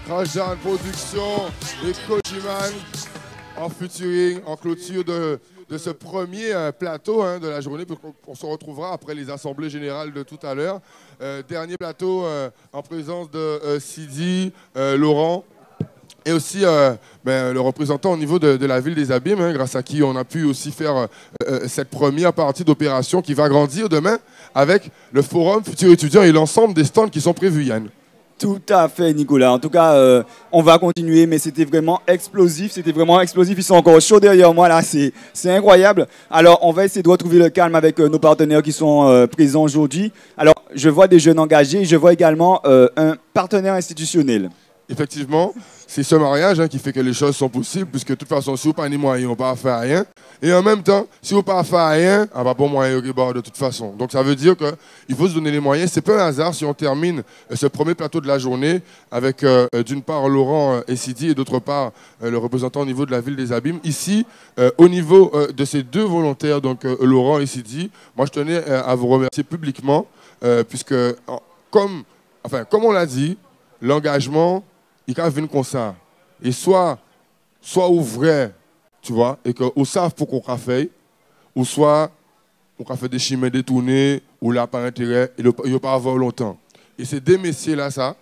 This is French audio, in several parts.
Rajan Production et Kojiman en featuring, en clôture de ce premier plateau de la journée. On se retrouvera après les assemblées générales de tout à l'heure. Dernier plateau en présence de Sidi, Laurent et aussi le représentant au niveau de la ville des Abîmes, grâce à qui on a pu aussi faire cette première partie d'opération qui va grandir demain avec le forum Futur Étudiant et l'ensemble des stands qui sont prévus, Yann. Tout à fait, Nicolas. En tout cas, on va continuer, mais c'était vraiment explosif. C'était vraiment explosif. Ils sont encore chauds derrière moi, là. C'est incroyable. Alors, on va essayer de retrouver le calme avec nos partenaires qui sont présents aujourd'hui. Alors, je vois des jeunes engagés. Je vois également un partenaire institutionnel. Effectivement, c'est ce mariage qui fait que les choses sont possibles, puisque de toute façon, si vous n'avez pas de moyens, on ne peut pas faire rien. Et en même temps, si vous ne pouvez pas faire rien, on ne va pas moyen au de toute façon. Donc ça veut dire qu'il faut se donner les moyens. Ce n'est pas un hasard si on termine ce premier plateau de la journée avec d'une part Laurent et Sidi et d'autre part le représentant au niveau de la ville des Abîmes. Ici, au niveau de ces deux volontaires, donc Laurent et Sidi, moi je tenais à vous remercier publiquement, puisque comme on l'a dit, l'engagement, il va venir comme ça. Et soit ouvert, tu vois, et qu'on savent pour qu'on fait, ou soit on fait des chemins détournés, ou là par intérêt, et il ne va pas avoir longtemps. Et ces deux messieurs-là, ça,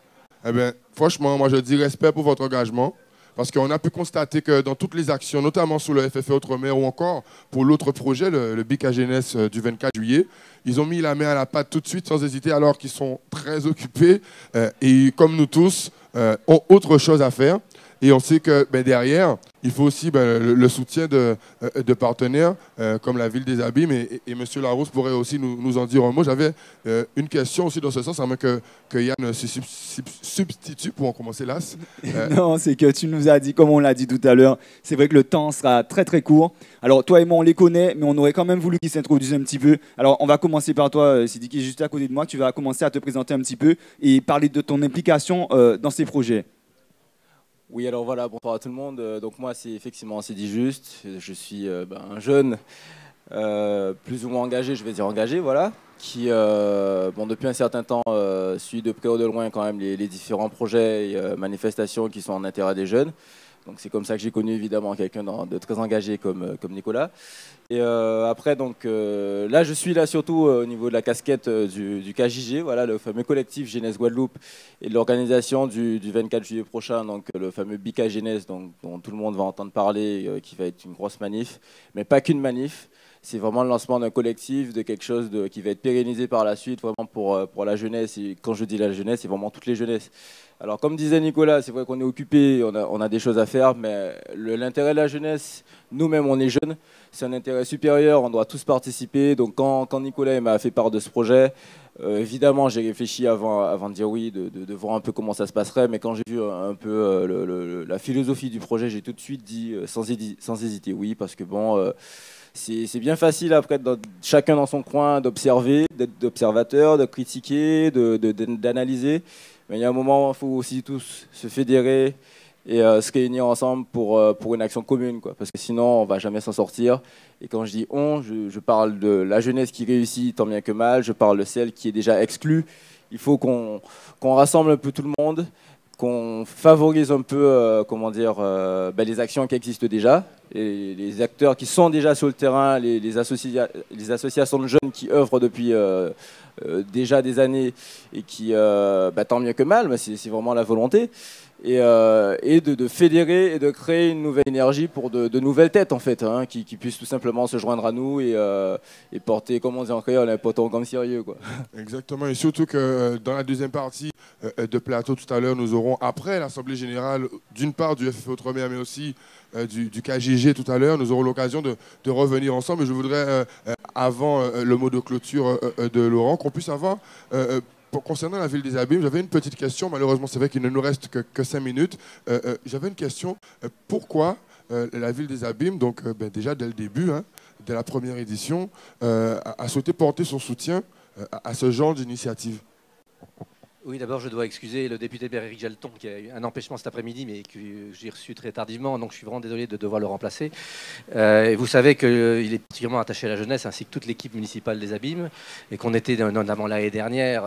eh bien, franchement, moi je dis respect pour votre engagement, parce qu'on a pu constater que dans toutes les actions, notamment sur le FFE Outre-mer ou encore pour l'autre projet, le BIC à Jeunesse du 24 juillet, ils ont mis la main à la pâte tout de suite sans hésiter alors qu'ils sont très occupés et comme nous tous, ont autre chose à faire. Et on sait que derrière, il faut aussi le soutien de partenaires comme la Ville des Abîmes. Et M. Larousse pourrait aussi nous en dire un mot. J'avais une question aussi dans ce sens, à moins que Yann se substitue pour en commencer là. Non, c'est que tu nous as dit, comme on l'a dit tout à l'heure, c'est vrai que le temps sera très très court. Alors toi et moi, on les connaît, mais on aurait quand même voulu qu'ils s'introduisent un petit peu. Alors on va commencer par toi, Sidi, qui est juste à côté de moi. Tu vas commencer à te présenter un petit peu et parler de ton implication dans ces projets. Oui, alors voilà, bonsoir à tout le monde. Donc moi, c'est effectivement Sidi Juste. Je suis un jeune, plus ou moins engagé, je vais dire engagé, voilà, qui, depuis un certain temps, suit de près ou de loin quand même les différents projets et manifestations qui sont en intérêt des jeunes. Donc c'est comme ça que j'ai connu évidemment quelqu'un de très engagé comme Nicolas. Et après, donc là, je suis là surtout au niveau de la casquette du KJG, voilà, le fameux collectif Jeunesse Guadeloupe, et de l'organisation du 24 juillet prochain, donc le fameux BICA Jeunesse, dont tout le monde va entendre parler, qui va être une grosse manif, mais pas qu'une manif. C'est vraiment le lancement d'un collectif, de quelque chose qui va être pérennisé par la suite, vraiment pour la jeunesse. Et quand je dis la jeunesse, c'est vraiment toutes les jeunesses. Alors, comme disait Nicolas, c'est vrai qu'on est occupé, on a des choses à faire, mais l'intérêt de la jeunesse, nous-mêmes, on est jeunes, c'est un intérêt supérieur, on doit tous participer. Donc, quand Nicolas m'a fait part de ce projet, évidemment, j'ai réfléchi avant de dire oui, de voir un peu comment ça se passerait, mais quand j'ai vu un peu la philosophie du projet, j'ai tout de suite dit, sans hésiter, oui, parce que bon... c'est bien facile après, chacun dans son coin, d'observer, d'être d'observateur, de critiquer, d'analyser. Mais il y a un moment où il faut aussi tous se fédérer et se réunir ensemble pour une action commune, quoi. Parce que sinon, on ne va jamais s'en sortir. Et quand je dis on, je parle de la jeunesse qui réussit tant bien que mal, je parle de celle qui est déjà exclue. Il faut qu'on rassemble un peu tout le monde, qu'on favorise un peu les actions qui existent déjà, et les acteurs qui sont déjà sur le terrain, les associations de jeunes qui œuvrent depuis déjà des années et qui, tant mieux que mal, mais c'est vraiment la volonté, et de fédérer et de créer une nouvelle énergie pour de nouvelles têtes en fait, qui puissent tout simplement se joindre à nous et porter, comme on dit en créole, un poton comme sérieux, quoi. Exactement, et surtout que dans la deuxième partie de plateau tout à l'heure, nous aurons, après l'Assemblée Générale, d'une part du FFE Outre-mer, mais aussi du KJG tout à l'heure, nous aurons l'occasion de revenir ensemble. Et je voudrais, avant le mot de clôture de Laurent, qu'on puisse avoir, concernant la ville des Abîmes, j'avais une petite question. Malheureusement, c'est vrai qu'il ne nous reste que 5 minutes. J'avais une question. Pourquoi la ville des Abîmes, donc déjà dès le début, dès la première édition, a souhaité porter son soutien à ce genre d'initiative? Oui, d'abord, je dois excuser le député Éric Jalton qui a eu un empêchement cet après-midi, mais que j'ai reçu très tardivement, donc je suis vraiment désolé de devoir le remplacer. Et vous savez qu'il est particulièrement attaché à la jeunesse, ainsi que toute l'équipe municipale des Abîmes, et qu'on était notamment l'année dernière,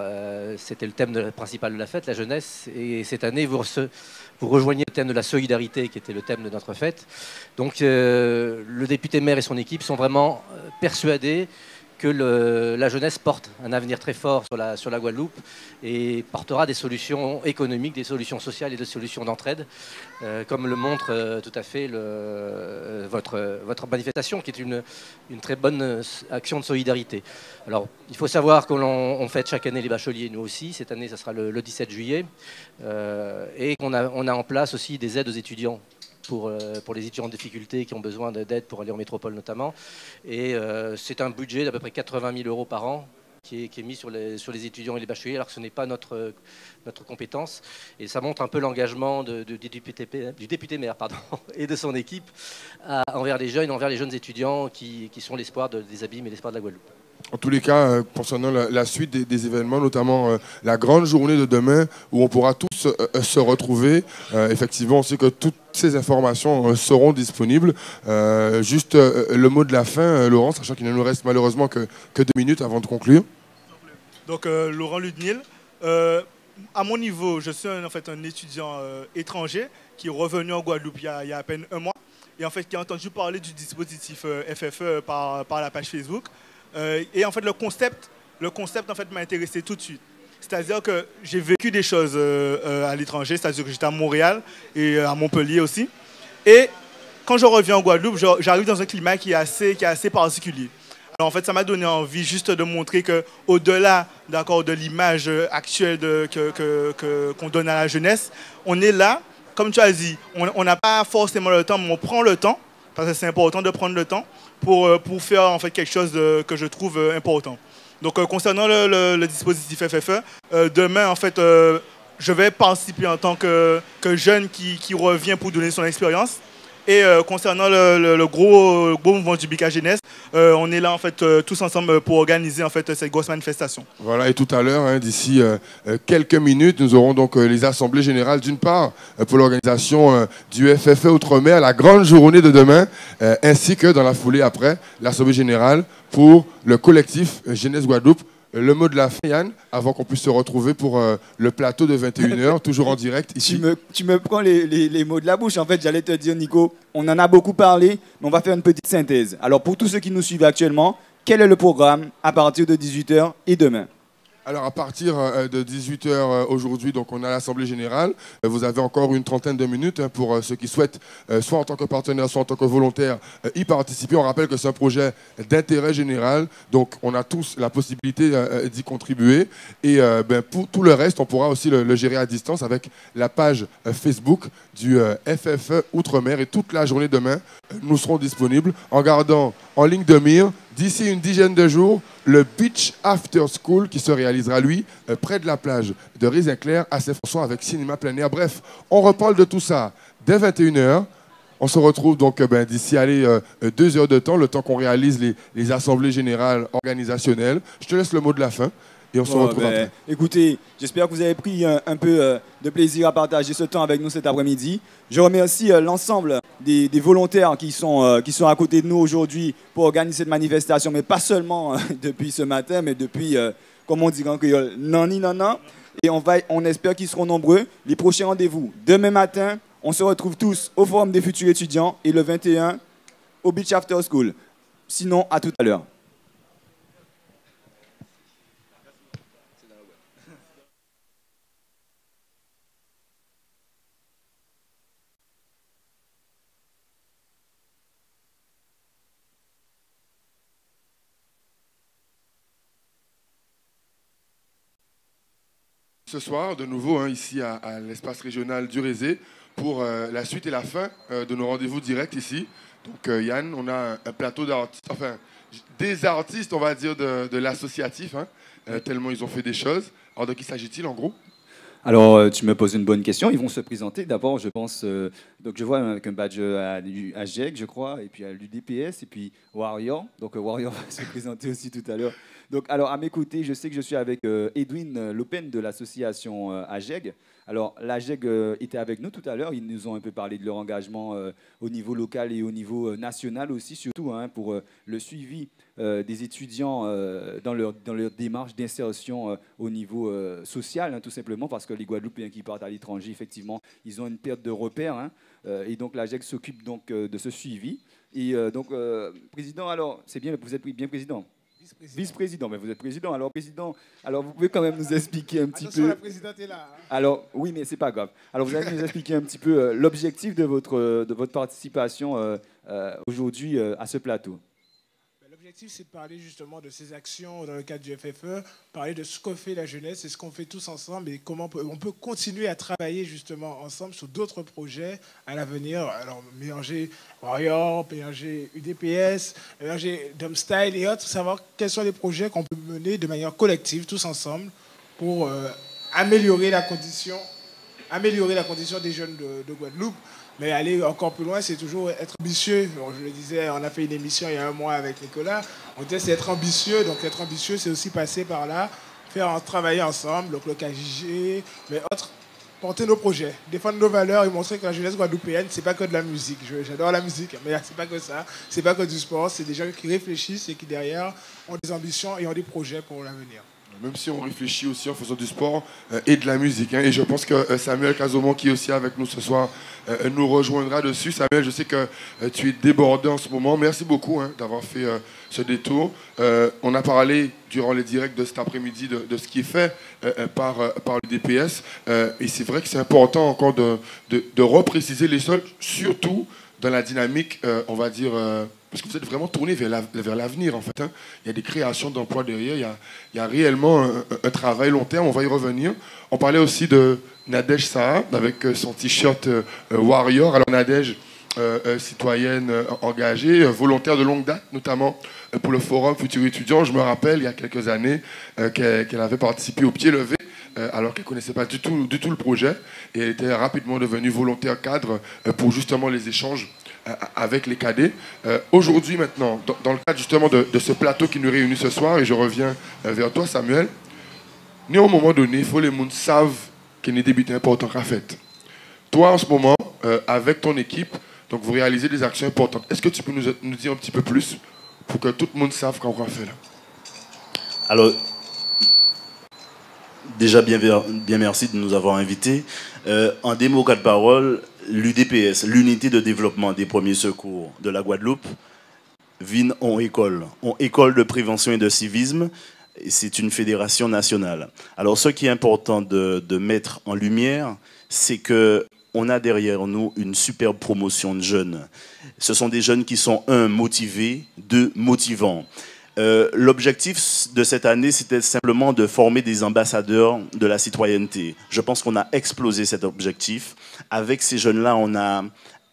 c'était le thème principal de la fête, la jeunesse, et cette année, vous rejoignez le thème de la solidarité, qui était le thème de notre fête. Donc, le député maire et son équipe sont vraiment persuadés que la jeunesse porte un avenir très fort sur la Guadeloupe et portera des solutions économiques, des solutions sociales et des solutions d'entraide, comme le montre tout à fait votre manifestation, qui est une très bonne action de solidarité. Alors, il faut savoir qu'on fête chaque année les bacheliers, nous aussi. Cette année, ça sera le 17 juillet. Et qu'on a en place aussi des aides aux étudiants pour les étudiants en difficulté qui ont besoin d'aide pour aller en métropole notamment. Et c'est un budget d'à peu près 80 000 € par an qui est mis sur les étudiants et les bacheliers, alors que ce n'est pas notre compétence. Et ça montre un peu l'engagement du député maire et de son équipe envers les jeunes étudiants qui sont l'espoir des Abîmes et l'espoir de la Guadeloupe. En tous les cas, concernant la suite des événements, notamment la grande journée de demain où on pourra tous se retrouver, effectivement, on sait que toutes ces informations seront disponibles. Juste le mot de la fin, Laurent, sachant qu'il ne nous reste malheureusement que 2 minutes avant de conclure. Donc, Laurent Ludnil, à mon niveau, je suis en fait un étudiant étranger qui est revenu en Guadeloupe il y a à peine un mois et en fait qui a entendu parler du dispositif FFE par la page Facebook. Et en fait, le concept en fait, m'a intéressé tout de suite. C'est-à-dire que j'ai vécu des choses à l'étranger, c'est-à-dire que j'étais à Montréal et à Montpellier aussi. Et quand je reviens en Guadeloupe, j'arrive dans un climat qui est assez particulier. Alors en fait, ça m'a donné envie juste de montrer qu'au-delà de l'image actuelle qu'on donne à la jeunesse, on est là, comme tu as dit, on n'a pas forcément le temps, mais on prend le temps, parce que c'est important de prendre le temps pour faire en fait quelque chose que je trouve important. Donc concernant le dispositif FFE, demain en fait je vais participer en tant que jeune qui revient pour donner son expérience. Et concernant le gros mouvement du Bika Jeunesse, on est là en fait tous ensemble pour organiser en fait cette grosse manifestation. Voilà, et tout à l'heure, d'ici quelques minutes, nous aurons donc les assemblées générales d'une part pour l'organisation du FFE Outre-mer, la grande journée de demain, ainsi que dans la foulée après, l'assemblée générale pour le collectif Jeunesse Guadeloupe. Le mot de la fin, Yann, avant qu'on puisse se retrouver pour le plateau de 21h, toujours en direct ici. Tu me prends les mots de la bouche. En fait, j'allais te dire, Nico, on en a beaucoup parlé, mais on va faire une petite synthèse. Alors, pour tous ceux qui nous suivent actuellement, quel est le programme à partir de 18h et demain ? Alors, à partir de 18h aujourd'hui, donc on a l'Assemblée Générale. Vous avez encore une trentaine de minutes pour ceux qui souhaitent, soit en tant que partenaire, soit en tant que volontaire, y participer. On rappelle que c'est un projet d'intérêt général, donc on a tous la possibilité d'y contribuer. Et pour tout le reste, on pourra aussi le gérer à distance avec la page Facebook du FFE Outre-mer. Et toute la journée demain, nous serons disponibles en gardant en ligne de mire, d'ici une dizaine de jours, le Beach After School qui se réalisera, lui, près de la plage de Rizinclair à Saint-François avec cinéma plein air. Bref, on reparle de tout ça dès 21h. On se retrouve donc d'ici 2 heures de temps, le temps qu'on réalise les assemblées générales organisationnelles. Je te laisse le mot de la fin. Et on se retrouve après. Écoutez, j'espère que vous avez pris un peu de plaisir à partager ce temps avec nous cet après-midi. Je remercie l'ensemble des volontaires qui sont à côté de nous aujourd'hui pour organiser cette manifestation, mais pas seulement depuis ce matin, mais depuis, comme on dit en créole, nani nana. Et on espère qu'ils seront nombreux. Les prochains rendez-vous, demain matin, on se retrouve tous au Forum des futurs étudiants et le 21 au Beach After School. Sinon, à tout à l'heure. Ce soir, de nouveau, ici à l'espace régional du Rézé, pour la suite et la fin de nos rendez-vous directs ici. Donc Yann, on a un plateau d'artistes, enfin des artistes, on va dire, de l'associatif, tellement ils ont fait des choses. Alors de qui s'agit-il en gros ? Alors, tu me poses une bonne question. Ils vont se présenter. D'abord, je pense, donc je vois avec un badge à GEC, je crois, et puis à l'UDPS, et puis Warrior. Donc, Warrior va se présenter aussi tout à l'heure. Donc, alors, à mes côtés, je sais que je suis avec Edwin Lopen de l'association AGEG. Alors, l'AGEG était avec nous tout à l'heure. Ils nous ont un peu parlé de leur engagement au niveau local et au niveau national aussi, surtout pour le suivi des étudiants dans leur démarche d'insertion au niveau social, tout simplement, parce que les Guadeloupéens qui partent à l'étranger, effectivement, ils ont une perte de repères. Et donc, l'AGEG s'occupe donc de ce suivi. Et donc, président, alors, c'est bien, vous êtes bien président? Vice-président, mais vous êtes président. Alors, président, alors vous pouvez quand même nous expliquer un petit peu. La présidente est là. Hein. Alors, oui, mais c'est pas grave. Alors, vous allez nous expliquer un petit peu l'objectif de votre participation aujourd'hui à ce plateau. L'objectif, c'est de parler justement de ces actions dans le cadre du FFE, parler de ce qu'on fait la jeunesse et ce qu'on fait tous ensemble et comment on peut continuer à travailler justement ensemble sur d'autres projets à l'avenir. Alors, mélanger Warrior, mélanger UDPS, mélanger Dumstyle et autres, savoir quels sont les projets qu'on peut mener de manière collective, tous ensemble, pour améliorer la condition des jeunes de Guadeloupe. Mais aller encore plus loin, c'est toujours être ambitieux. Bon, je le disais, on a fait une émission il y a un mois avec Nicolas. On disait c'est être ambitieux. Donc être ambitieux, c'est aussi passer par là, travailler ensemble, donc le KJG, mais autres, porter nos projets, défendre nos valeurs et montrer que la jeunesse guadeloupéenne, c'est pas que de la musique. J'adore la musique, mais c'est pas que ça. C'est pas que du sport. C'est des gens qui réfléchissent et qui derrière ont des ambitions et ont des projets pour l'avenir. Même si on réfléchit aussi en faisant du sport et de la musique. Et je pense que Samuel Casaumont, qui est aussi avec nous ce soir, nous rejoindra dessus. Samuel, je sais que tu es débordé en ce moment. Merci beaucoup d'avoir fait ce détour. On a parlé durant les directs de cet après-midi de ce qui est fait par le DPS. Et c'est vrai que c'est important encore de repréciser les sols, surtout dans la dynamique, on va dire... parce que vous êtes vraiment tourné vers l'avenir, en fait. Il y a des créations d'emplois derrière. Il y a réellement un travail long terme. On va y revenir. On parlait aussi de Nadège Saha, avec son T-shirt Warrior. Alors, Nadège, citoyenne engagée, volontaire de longue date, notamment pour le Forum Futur Étudiant. Je me rappelle, il y a quelques années, qu'elle avait participé au pied levé, alors qu'elle ne connaissait pas du tout le projet. Et elle était rapidement devenue volontaire cadre pour justement les échanges avec les cadets. Aujourd'hui, maintenant, dans le cadre justement de ce plateau qui nous réunit ce soir, et je reviens vers toi, Samuel, à un moment donné, il faut que les gens savent qu'il y a des buts importants à faire. Toi, en ce moment, avec ton équipe, donc vous réalisez des actions importantes. Est-ce que tu peux nous dire un petit peu plus pour que tout le monde sache qu'on va faire là? Alors, déjà, bien merci de nous avoir invités. En démo 4 paroles, l'UDPS, l'unité de développement des premiers secours de la Guadeloupe, vient en école de prévention et de civisme. C'est une fédération nationale. Alors, ce qui est important de mettre en lumière, c'est qu'on a derrière nous une superbe promotion de jeunes. Ce sont des jeunes qui sont, un, motivés, deux, motivants. L'objectif de cette année, c'était simplement de former des ambassadeurs de la citoyenneté. Je pense qu'on a explosé cet objectif. Avec ces jeunes-là, on a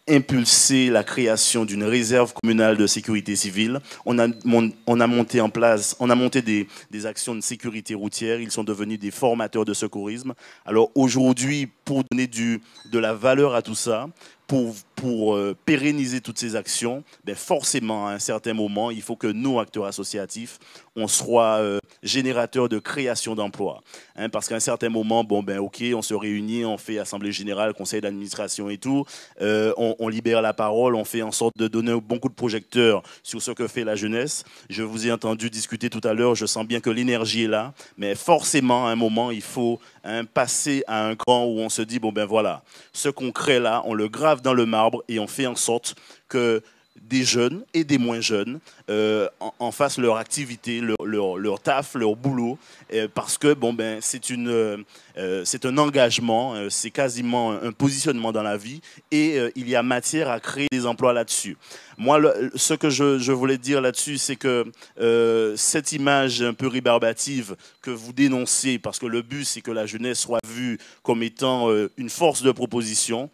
impulsé la création d'une réserve communale de sécurité civile. On a monté en place, on a monté des actions de sécurité routière. Ils sont devenus des formateurs de secourisme. Alors aujourd'hui, pour donner de la valeur à tout ça, pour pérenniser toutes ces actions, ben forcément, à un certain moment, il faut que nous, acteurs associatifs, on soit générateurs de création d'emplois. Parce qu'à un certain moment, ok, on se réunit, on fait assemblée générale, conseil d'administration et tout, on libère la parole, on fait en sorte de donner beaucoup de projecteurs sur ce que fait la jeunesse. Je vous ai entendu discuter tout à l'heure, je sens bien que l'énergie est là, mais forcément, à un moment, il faut passer à un cran où on se dit, voilà, ce qu'on crée là, on le grave dans le marbre et on fait en sorte que des jeunes et des moins jeunes en fassent leur activité, leur taf, leur boulot, parce que c'est un engagement, c'est quasiment un positionnement dans la vie et il y a matière à créer des emplois là-dessus. Moi, ce que je voulais dire là-dessus, c'est que cette image un peu rébarbative que vous dénoncez, parce que le but, c'est que la jeunesse soit vue comme étant une force de proposition,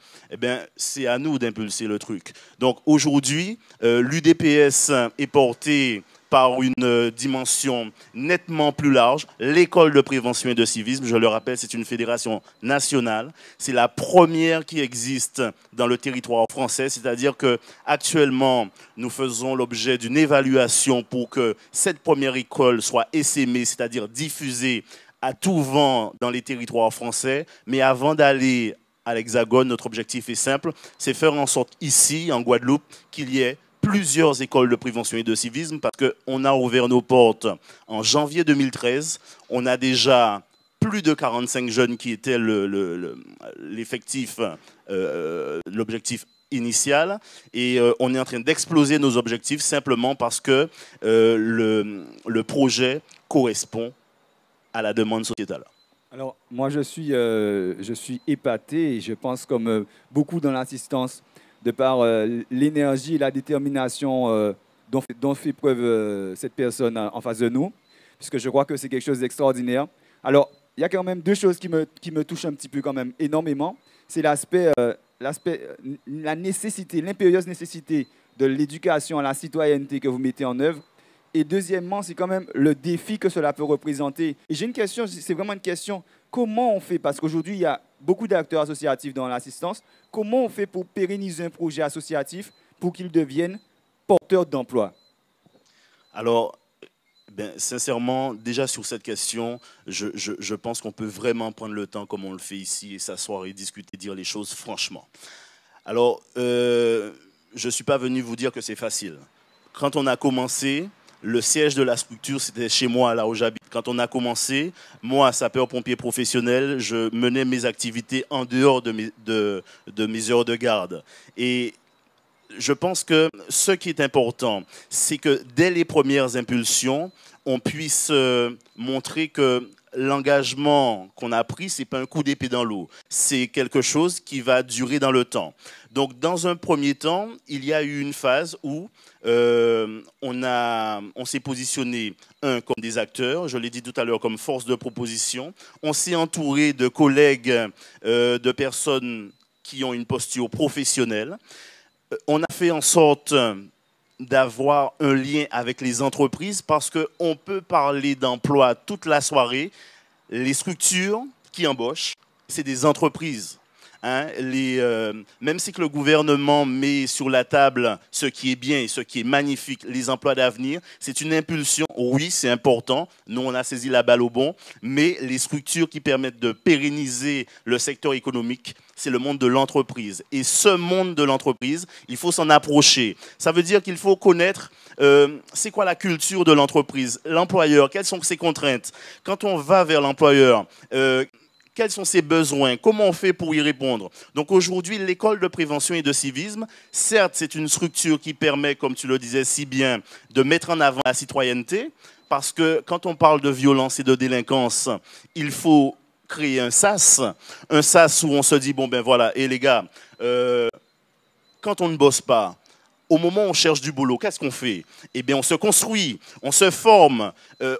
c'est à nous d'impulser le truc. Donc aujourd'hui, l'UDPS est porté par une dimension nettement plus large. L'école de prévention et de civisme, je le rappelle, c'est une fédération nationale. C'est la première qui existe dans le territoire français, c'est-à-dire qu'actuellement, nous faisons l'objet d'une évaluation pour que cette première école soit essaimée, c'est-à-dire diffusée à tout vent dans les territoires français. Mais avant d'aller à l'Hexagone, notre objectif est simple, c'est faire en sorte ici, en Guadeloupe, qu'il y ait plusieurs écoles de prévention et de civisme parce qu'on a ouvert nos portes en janvier 2013. On a déjà plus de 45 jeunes qui étaient l'effectif, l'objectif initial. Et on est en train d'exploser nos objectifs simplement parce que le projet correspond à la demande sociétale. Alors, moi, je suis épaté et je pense comme beaucoup dans l'assistance, de par l'énergie et la détermination dont fait preuve cette personne en face de nous, puisque je crois que c'est quelque chose d'extraordinaire. Alors, il y a quand même deux choses qui me touchent un petit peu quand même énormément. C'est la nécessité, l'impérieuse nécessité de l'éducation à la citoyenneté que vous mettez en œuvre. Et deuxièmement, c'est quand même le défi que cela peut représenter. Et j'ai une question, c'est vraiment une question, comment on fait? Parce qu'aujourd'hui, il y a beaucoup d'acteurs associatifs dans l'assistance. Comment on fait pour pérenniser un projet associatif pour qu'il devienne porteur d'emploi? Alors, sincèrement, déjà sur cette question, je pense qu'on peut vraiment prendre le temps comme on le fait ici et s'asseoir et discuter, dire les choses franchement. Alors, je ne suis pas venu vous dire que c'est facile. Quand on a commencé, le siège de la structure, c'était chez moi, là où j'habite. Quand on a commencé, moi, sapeur-pompier professionnel, je menais mes activités en dehors de mes heures de garde. Et je pense que ce qui est important, c'est que dès les premières impulsions, on puisse montrer que l'engagement qu'on a pris, ce n'est pas un coup d'épée dans l'eau. C'est quelque chose qui va durer dans le temps. Donc, dans un premier temps, il y a eu une phase où on s'est positionné, comme des acteurs, je l'ai dit tout à l'heure, comme force de proposition. On s'est entouré de collègues, de personnes qui ont une posture professionnelle. On a fait en sorte d'avoir un lien avec les entreprises parce qu'on peut parler d'emploi toute la soirée. Les structures qui embauchent, c'est des entreprises. Hein, même si que le gouvernement met sur la table ce qui est bien et ce qui est magnifique, les emplois d'avenir, c'est une impulsion. Oui, c'est important. Nous, on a saisi la balle au bon. Mais les structures qui permettent de pérenniser le secteur économique, c'est le monde de l'entreprise. Et ce monde de l'entreprise, il faut s'en approcher. Ça veut dire qu'il faut connaître c'est quoi la culture de l'entreprise, l'employeur, quelles sont ses contraintes. Quand on va vers l'employeur, quels sont ses besoins? Comment on fait pour y répondre? Donc aujourd'hui, l'école de prévention et de civisme, certes, c'est une structure qui permet, comme tu le disais si bien, de mettre en avant la citoyenneté, parce que quand on parle de violence et de délinquance, il faut créer un sas où on se dit, bon ben voilà, et les gars, quand on ne bosse pas, au moment où on cherche du boulot, qu'est-ce qu'on fait? Eh bien, on se construit, on se forme.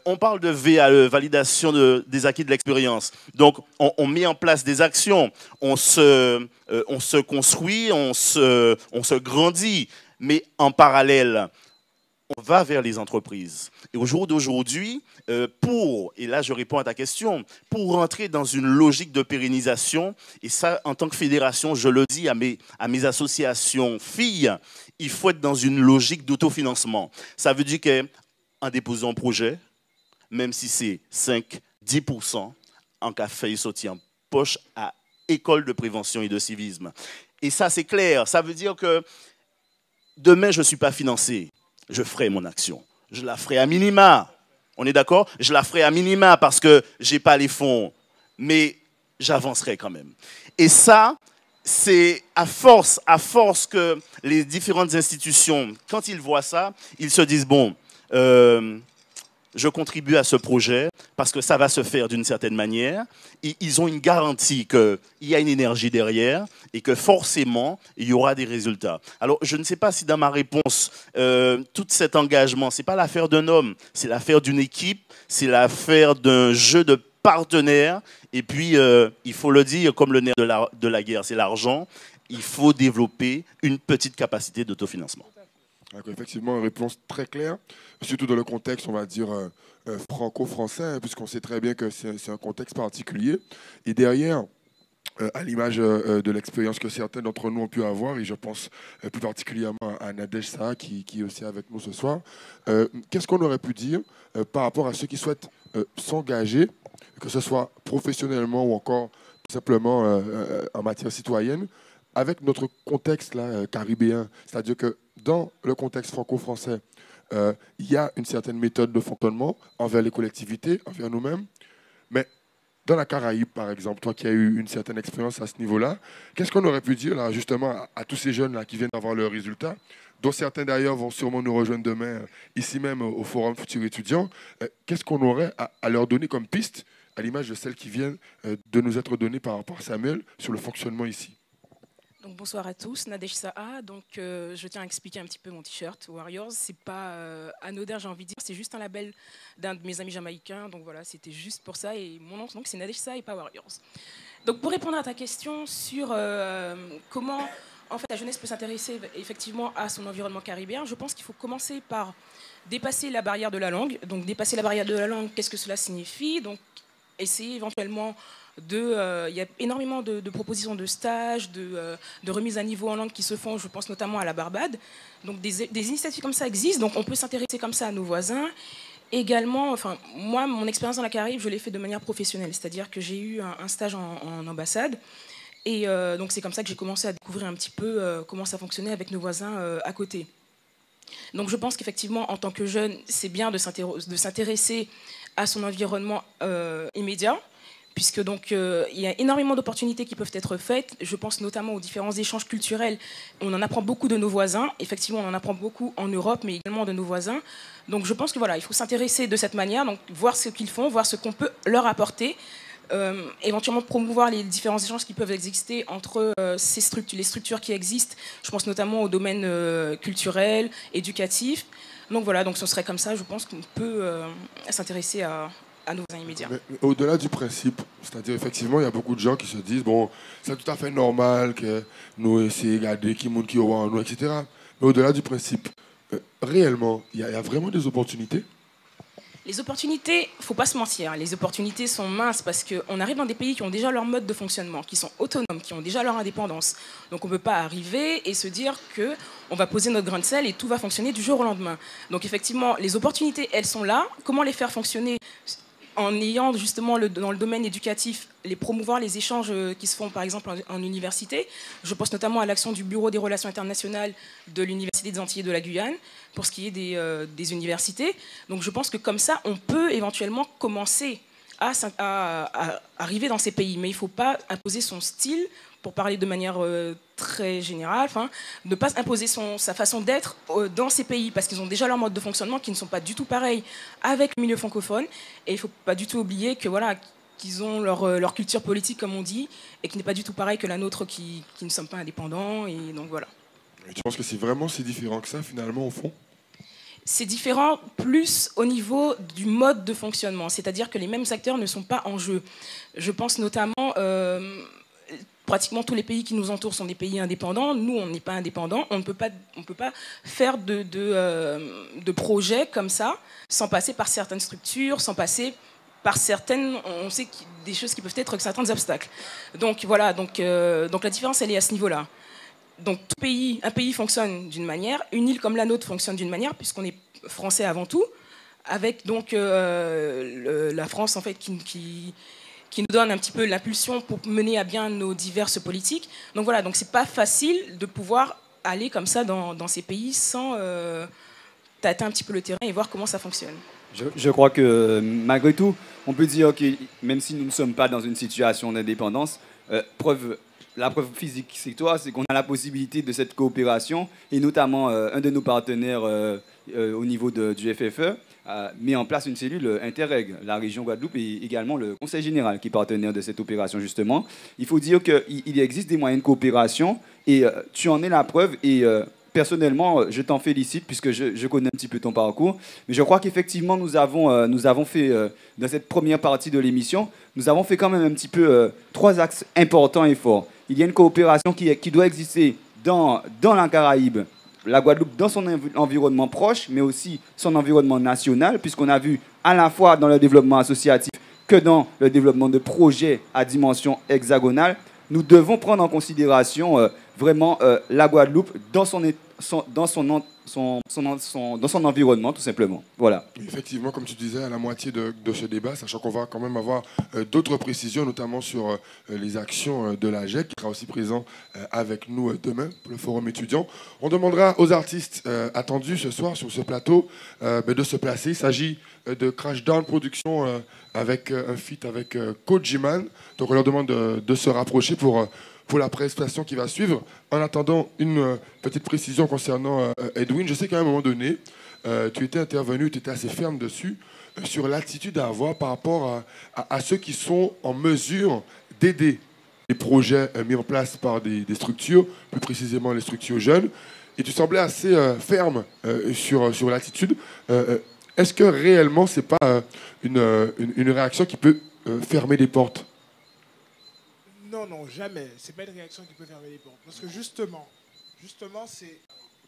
On parle de VAE, validation des acquis de l'expérience. Donc, on met en place des actions. On se construit, on se grandit. Mais en parallèle, on va vers les entreprises. Et au jour d'aujourd'hui, et là je réponds à ta question, pour rentrer dans une logique de pérennisation, et ça en tant que fédération, je le dis à mes associations filles, il faut être dans une logique d'autofinancement. Ça veut dire qu'en déposant un projet, même si c'est 5-10%, en cas fait sortir en poche à école de prévention et de civisme. Et ça c'est clair, ça veut dire que demain je ne suis pas financé. Je ferai mon action. Je la ferai à minima. On est d'accord? Je la ferai à minima parce que je n'ai pas les fonds. Mais j'avancerai quand même. Et ça, c'est à force que les différentes institutions, quand ils voient ça, ils se disent, bon, je contribue à ce projet parce que ça va se faire d'une certaine manière. Et ils ont une garantie qu'il y a une énergie derrière et que forcément, il y aura des résultats. Alors, je ne sais pas si dans ma réponse, tout cet engagement, ce n'est pas l'affaire d'un homme, c'est l'affaire d'une équipe, c'est l'affaire d'un jeu de partenaires. Et puis, il faut le dire, comme le nerf de la guerre, c'est l'argent, il faut développer une petite capacité d'autofinancement. Donc, effectivement, une réponse très claire, surtout dans le contexte, on va dire, franco-français, hein, puisqu'on sait très bien que c'est un contexte particulier. Et derrière, à l'image de l'expérience que certains d'entre nous ont pu avoir, et je pense plus particulièrement à Nadège Saha, qui est aussi avec nous ce soir, qu'est-ce qu'on aurait pu dire par rapport à ceux qui souhaitent s'engager, que ce soit professionnellement ou encore tout simplement en matière citoyenne, avec notre contexte là, caribéen, c'est-à-dire que dans le contexte franco-français, il y a une certaine méthode de fonctionnement envers les collectivités, envers nous-mêmes, mais dans la Caraïbe, par exemple, toi qui as eu une certaine expérience à ce niveau-là, qu'est-ce qu'on aurait pu dire là, justement à tous ces jeunes là, qui viennent d'avoir leurs résultats, dont certains d'ailleurs vont sûrement nous rejoindre demain, ici même au Forum Futur Étudiant, qu'est-ce qu'on aurait à leur donner comme piste, à l'image de celles qui viennent de nous être données par rapport à Samuel, sur le fonctionnement ici? Donc, bonsoir à tous, Nadège Saha. Donc, je tiens à expliquer un petit peu mon t-shirt Warriors. C'est pas anodin, j'ai envie de dire. C'est juste un label d'un de mes amis jamaïcains. Donc voilà, c'était juste pour ça. Et mon nom, donc, c'est Nadège Saha et pas Warriors. Donc, pour répondre à ta question sur comment en fait, la jeunesse peut s'intéresser effectivement à son environnement caribéen, je pense qu'il faut commencer par dépasser la barrière de la langue. Donc, dépasser la barrière de la langue, qu'est-ce que cela signifie? Donc, essayer éventuellement il y a énormément de propositions de stages, de remise à niveau en langue qui se font, je pense notamment à la Barbade. Donc des initiatives comme ça existent, donc on peut s'intéresser comme ça à nos voisins. Également, enfin, moi, mon expérience dans la Caraïbe, je l'ai fait de manière professionnelle, c'est-à-dire que j'ai eu un stage en ambassade. Et donc c'est comme ça que j'ai commencé à découvrir un petit peu comment ça fonctionnait avec nos voisins à côté. Donc je pense qu'effectivement, en tant que jeune, c'est bien de s'intéresser à son environnement immédiat, puisque donc il y a énormément d'opportunités qui peuvent être faites. Je pense notamment aux différents échanges culturels. On en apprend beaucoup de nos voisins. Effectivement, on en apprend beaucoup en Europe, mais également de nos voisins. Donc je pense que voilà, il faut s'intéresser de cette manière, donc voir ce qu'ils font, voir ce qu'on peut leur apporter, éventuellement promouvoir les différents échanges qui peuvent exister entre les structures qui existent. Je pense notamment au domaine culturel, éducatif. Donc voilà, donc ce serait comme ça, je pense qu'on peut s'intéresser à nos voisins immédiats. Mais au-delà du principe, c'est-à-dire effectivement, il y a beaucoup de gens qui se disent, bon, c'est tout à fait normal que nous essayions de regarder qui monte qui aura en nous, etc. Mais au-delà du principe, réellement, il y a vraiment des opportunités? Les opportunités, il ne faut pas se mentir, les opportunités sont minces parce qu'on arrive dans des pays qui ont déjà leur mode de fonctionnement, qui sont autonomes, qui ont déjà leur indépendance. Donc on ne peut pas arriver et se dire qu'on va poser notre grain de sel et tout va fonctionner du jour au lendemain. Donc effectivement, les opportunités, elles sont là. Comment les faire fonctionner en ayant justement dans le domaine éducatif, les promouvoir les échanges qui se font par exemple en université. Je pense notamment à l'action du Bureau des relations internationales de l'Université des Antilles et de la Guyane pour ce qui est des universités. Donc je pense que comme ça, on peut éventuellement commencer à arriver dans ces pays. Mais il ne faut pas imposer son style, pour parler de manière très générale, ne pas imposer sa façon d'être dans ces pays, parce qu'ils ont déjà leur mode de fonctionnement qui ne sont pas du tout pareils avec le milieu francophone. Et il ne faut pas du tout oublier que voilà, qu'ils ont leur culture politique, comme on dit, et qui n'est pas du tout pareil que la nôtre, qui ne sommes pas indépendants. Et donc voilà. Et tu penses que c'est vraiment si différent que ça, finalement, au fond? C'est différent plus au niveau du mode de fonctionnement, c'est-à-dire que les mêmes acteurs ne sont pas en jeu. Je pense notamment... pratiquement tous les pays qui nous entourent sont des pays indépendants. Nous, on n'est pas indépendants. On ne peut pas faire de projets comme ça sans passer par certaines structures, sans passer par certaines... On sait des choses qui peuvent être certains obstacles. Donc voilà, donc la différence, elle est à ce niveau-là. Donc un pays fonctionne d'une manière, une île comme la nôtre fonctionne d'une manière, puisqu'on est français avant tout, avec donc la France en fait qui nous donne un petit peu l'impulsion pour mener à bien nos diverses politiques. Donc voilà, donc c'est pas facile de pouvoir aller comme ça dans ces pays sans tâter un petit peu le terrain et voir comment ça fonctionne. Je crois que malgré tout, on peut dire que même si nous ne sommes pas dans une situation d'indépendance, la preuve physique, c'est qu'on a la possibilité de cette coopération, et notamment un de nos partenaires au niveau du FFE met en place une cellule Interreg, la région Guadeloupe, et également le Conseil général qui est partenaire de cette opération justement. Il faut dire qu'il existe des moyens de coopération, et tu en es la preuve, et personnellement, je t'en félicite puisque je connais un petit peu ton parcours. Mais je crois qu'effectivement, nous avons fait, dans cette première partie de l'émission, nous avons fait quand même un petit peu 3 axes importants et forts. Il y a une coopération qui doit exister dans la Caraïbe la Guadeloupe dans son environnement proche, mais aussi son environnement national, puisqu'on a vu à la fois dans le développement associatif que dans le développement de projets à dimension hexagonale, nous devons prendre en considération vraiment la Guadeloupe dans son environnement, tout simplement. Voilà. Effectivement, comme tu disais, à la moitié de ce débat, sachant qu'on va quand même avoir d'autres précisions, notamment sur les actions de la GEC, qui sera aussi présent avec nous demain pour le forum étudiant. On demandera aux artistes attendus ce soir sur ce plateau de se placer. Il s'agit de Crashdown Production avec un feat avec Kojiman. Donc on leur demande de se rapprocher pour la prestation qui va suivre. En attendant, une petite précision concernant Edwin. Je sais qu'à un moment donné, tu étais intervenu, tu étais assez ferme dessus, sur l'attitude à avoir par rapport à ceux qui sont en mesure d'aider les projets mis en place par des structures, plus précisément les structures jeunes. Et tu semblais assez ferme sur l'attitude. Est-ce que réellement, ce n'est pas une réaction qui peut fermer des portes ? Non, non, jamais. C'est pas une réaction qui peut fermer les portes. Parce que justement, c'est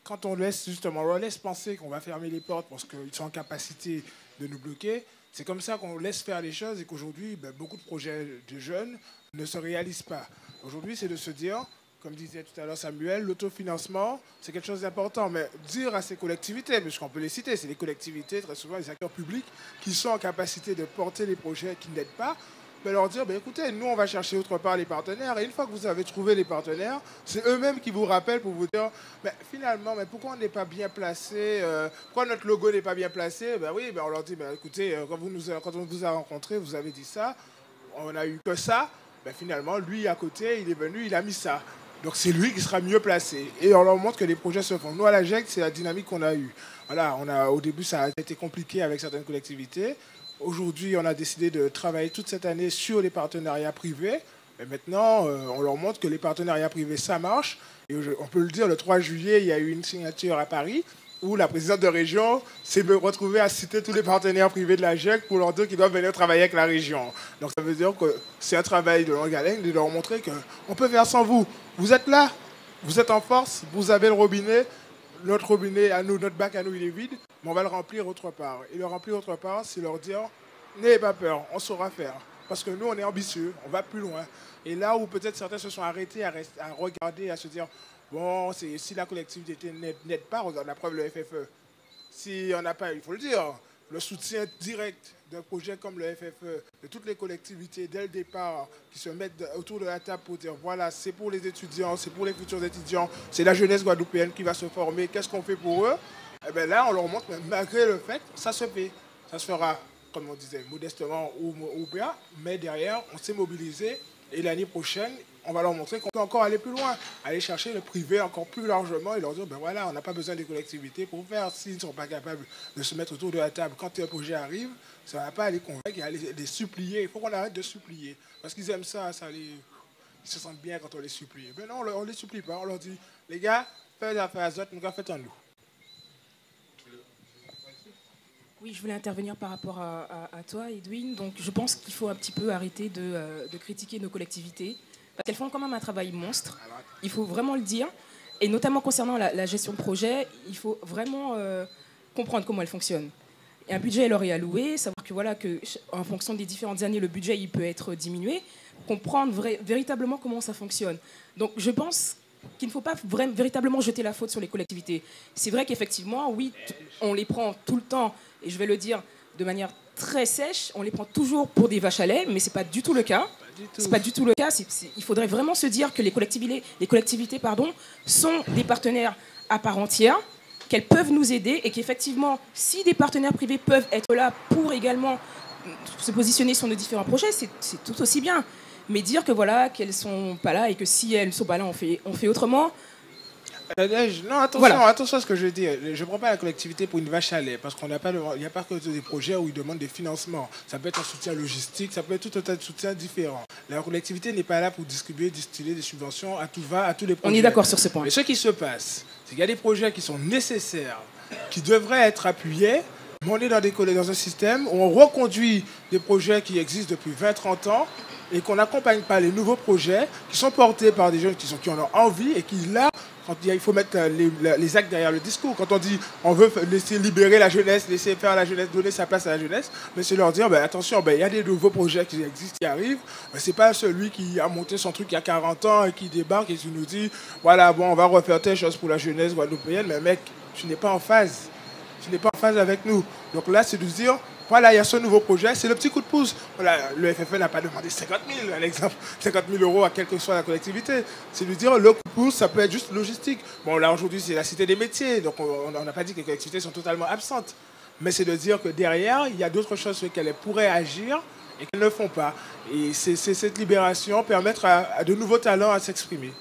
quand on laisse penser qu'on va fermer les portes parce qu'ils sont en capacité de nous bloquer, c'est comme ça qu'on laisse faire les choses et qu'aujourd'hui, beaucoup de projets de jeunes ne se réalisent pas. Aujourd'hui, c'est de se dire, comme disait tout à l'heure Samuel, l'autofinancement, c'est quelque chose d'important. Mais dire à ces collectivités, puisqu'on peut les citer, c'est les collectivités, très souvent les acteurs publics, qui sont en capacité de porter les projets qui n'aident pas, leur dire, écoutez, nous, on va chercher autre part les partenaires. Et une fois que vous avez trouvé les partenaires, c'est eux-mêmes qui vous rappellent pour vous dire, finalement, pourquoi on n'est pas bien placé, pourquoi notre logo n'est pas bien placé. On leur dit, écoutez, quand on vous a rencontré, vous avez dit ça, on n'a eu que ça. Finalement, lui, à côté, il est venu, il a mis ça. Donc, c'est lui qui sera mieux placé. Et on leur montre que les projets se font. Nous, à la GEC, c'est la dynamique qu'on a eue. Voilà, au début, ça a été compliqué avec certaines collectivités. Aujourd'hui, on a décidé de travailler toute cette année sur les partenariats privés. Et maintenant, on leur montre que les partenariats privés, ça marche. Et on peut le dire, le 3 juillet, il y a eu une signature à Paris où la présidente de région s'est retrouvée à citer tous les partenaires privés de la GEC pour leur dire qu'ils doivent venir travailler avec la région. Donc ça veut dire que c'est un travail de longue haleine de leur montrer qu'on peut faire sans vous. Vous êtes là, vous êtes en force, vous avez le robinet. Notre robinet à nous, notre bac à nous, il est vide, mais on va le remplir autre part. Et le remplir autre part, c'est leur dire, n'ayez pas peur, on saura faire. Parce que nous, on est ambitieux, on va plus loin. Et là où peut-être certains se sont arrêtés à regarder, à se dire, bon, si la collectivité n'aide pas, regarde la preuve, le FFE. Si on n'a pas, il faut le dire, le soutien direct d'un projet comme le FFE, de toutes les collectivités dès le départ, qui se mettent autour de la table pour dire, voilà, c'est pour les étudiants, c'est pour les futurs étudiants, c'est la jeunesse guadeloupéenne qui va se former, qu'est-ce qu'on fait pour eux? Et bien là, on leur montre, malgré le fait, ça se fait. Ça se fera, comme on disait, modestement ou bien, mais derrière, on s'est mobilisé. Et l'année prochaine, on va leur montrer qu'on peut encore aller plus loin, aller chercher le privé encore plus largement et leur dire, voilà, on n'a pas besoin des collectivités pour faire. S'ils ne sont pas capables de se mettre autour de la table quand un projet arrive, ça ne va pas les convaincre, il va les supplier. Il faut qu'on arrête de supplier. Parce qu'ils aiment ça, ils se sentent bien quand on les supplie. Mais non, on ne les supplie pas. On leur dit, les gars, faites affaire à Zot, nous faites en nous. Oui, je voulais intervenir par rapport à toi, Edwin. Donc, je pense qu'il faut un petit peu arrêter de critiquer nos collectivités, parce qu'elles font quand même un travail monstre. Il faut vraiment le dire. Et notamment concernant la gestion de projet, il faut vraiment comprendre comment elle fonctionne. Et un budget leur est alloué, savoir que, voilà, que en fonction des différentes années, le budget il peut être diminué, comprendre véritablement comment ça fonctionne. Donc, je pense qu'il ne faut pas véritablement jeter la faute sur les collectivités. C'est vrai qu'effectivement, oui, on les prend tout le temps, et je vais le dire de manière très sèche, on les prend toujours pour des vaches à lait, mais ce n'est pas du tout le cas. C'est pas du tout le cas. Il faudrait vraiment se dire que les collectivités sont des partenaires à part entière, qu'elles peuvent nous aider, et qu'effectivement, si des partenaires privés peuvent être là pour également se positionner sur nos différents projets, c'est tout aussi bien. Mais dire que voilà, qu'elles ne sont pas là et que si elles ne sont pas là, on fait autrement. Non, attention à ce que je dis. Je ne prends pas la collectivité pour une vache à lait, parce qu'il n'y a pas que des projets où ils demandent des financements. Ça peut être un soutien logistique, ça peut être tout un tas de soutiens différents. La collectivité n'est pas là pour distribuer, distiller des subventions à tout va, à tous les projets. On est d'accord sur ce point. Mais ce qui se passe, c'est qu'il y a des projets qui sont nécessaires, qui devraient être appuyés, mais on est dans un système où on reconduit des projets qui existent depuis 20-30 ans, et qu'on n'accompagne pas les nouveaux projets qui sont portés par des jeunes qui en ont envie et qui, là, Quand il faut mettre les actes derrière le discours. Quand on dit on veut laisser libérer la jeunesse, laisser faire la jeunesse, donner sa place à la jeunesse, mais c'est leur dire attention, il y a des nouveaux projets qui existent, qui arrivent. Ce n'est pas celui qui a monté son truc il y a 40 ans et qui débarque et qui nous dit voilà, bon, on va refaire telle chose pour la jeunesse guadeloupéenne, mais mec, tu n'es pas en phase. Tu n'es pas en phase avec nous. Donc là, c'est de dire voilà, il y a ce nouveau projet, c'est le petit coup de pouce. Voilà, le FFE n'a pas demandé 50 000, un exemple, 50 000 euros à quelle que soit la collectivité. C'est de dire le coup de pouce, ça peut être juste logistique. Bon, là, aujourd'hui, c'est la cité des métiers, donc on n'a pas dit que les collectivités sont totalement absentes. Mais c'est de dire que derrière, il y a d'autres choses sur lesquelles elles pourraient agir et qu'elles ne font pas. Et c'est cette libération permettre à de nouveaux talents à s'exprimer.